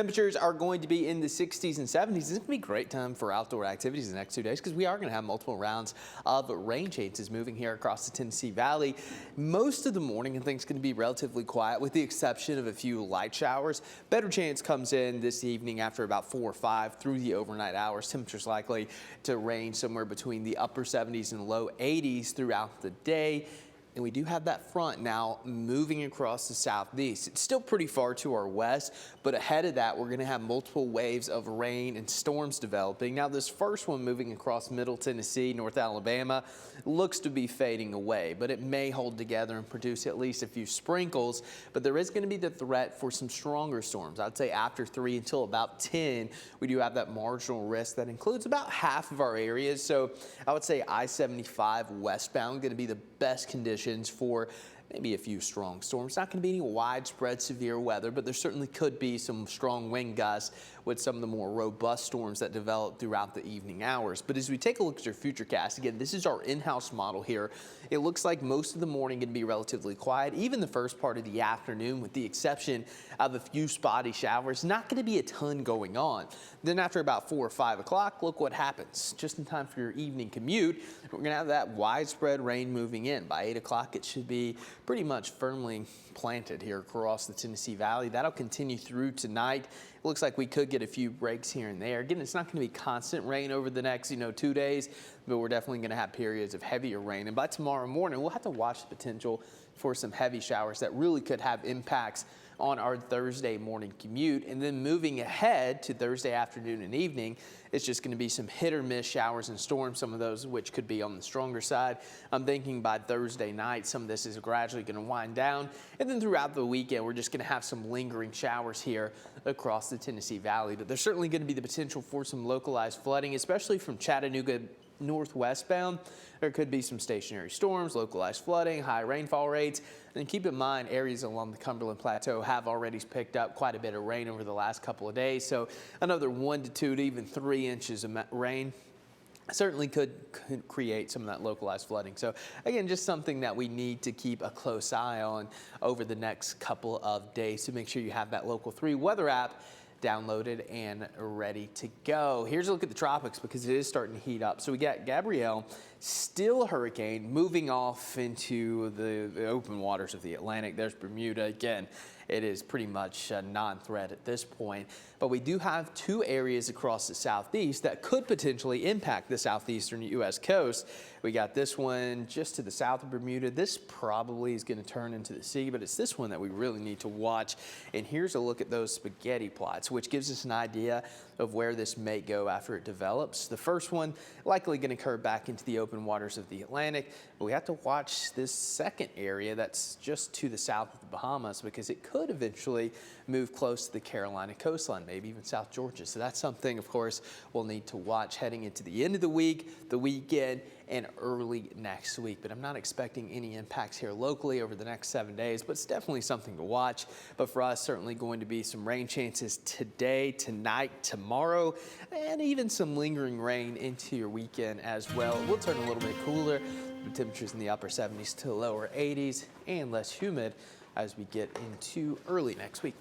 Temperatures are going to be in the 60s and 70s. This is going to be a great time for outdoor activities the next 2 days because we are going to have multiple rounds of rain chances moving here across the Tennessee Valley. Most of the morning and things going to be relatively quiet with the exception of a few light showers. Better chance comes in this evening after about 4 or 5 through the overnight hours. Temperatures likely to range somewhere between the upper 70s and low 80s throughout the day. And we do have that front now moving across the southeast. It's still pretty far to our west, but ahead of that, we're going to have multiple waves of rain and storms developing. Now, this first one moving across Middle Tennessee, North Alabama, looks to be fading away, but it may hold together and produce at least a few sprinkles. But there is going to be the threat for some stronger storms. I'd say after 3 until about 10, we do have that marginal risk that includes about half of our areas. So I would say I-75 westbound going to be the best conditions for maybe a few strong storms. Not going to be any widespread severe weather, but there certainly could be some strong wind gusts with some of the more robust storms that develop throughout the evening hours. But as we take a look at your futurecast, again, this is our in-house model here. It looks like most of the morning going to be relatively quiet, even the first part of the afternoon, with the exception of a few spotty showers. Not going to be a ton going on. Then after about 4 or 5 o'clock, look what happens. Just in time for your evening commute, we're going to have that widespread rain moving in. By 8 o'clock, it should be pretty much firmly planted here across the Tennessee Valley. That'll continue through tonight. It looks like we could get a few breaks here and there. Again, it's not going to be constant rain over the next, 2 days, but we're definitely going to have periods of heavier rain. And by tomorrow morning, we'll have to watch the potential for some heavy showers that really could have impacts on our Thursday morning commute. And then moving ahead to Thursday afternoon and evening, it's just going to be some hit or miss showers and storms, some of those which could be on the stronger side. I'm thinking by Thursday night, some of this is gradually going to wind down. And then throughout the weekend, we're just going to have some lingering showers here across the Tennessee Valley. But there's certainly going to be the potential for some localized flooding, especially from Chattanooga northwestbound. There could be some stationary storms, localized flooding, high rainfall rates. And keep in mind, areas along the Cumberland Plateau have already picked up quite a bit of rain over the last couple of days. So another 1 to 2 to even 3 inches of rain certainly could create some of that localized flooding. So again, just something that we need to keep a close eye on over the next couple of days. So make sure you have that Local 3 weather app downloaded and ready to go. Here's a look at the tropics because it is starting to heat up. So we got Gabrielle, still a hurricane, moving off into the open waters of the Atlantic. There's Bermuda again. It is pretty much a non-threat at this point, but we do have 2 areas across the southeast that could potentially impact the southeastern U.S. coast. We got this one just to the south of Bermuda. This probably is going to turn into the sea, but it's this one that we really need to watch. And here's a look at those spaghetti plots, which gives us an idea of where this may go after it develops. The first one likely going to curve back into the open waters of the Atlantic, but we have to watch this second area that's just to the south of the Bahamas because it could eventually move close to the Carolina coastline, maybe even South Georgia. So that's something, of course, we'll need to watch heading into the end of the week, the weekend, and early next week. But I'm not expecting any impacts here locally over the next 7 days, but it's definitely something to watch. But for us, certainly going to be some rain chances today, tonight, tomorrow, and even some lingering rain into your weekend as well. It will turn a little bit cooler, with temperatures in the upper 70s to lower 80s and less humid as we get into early next week.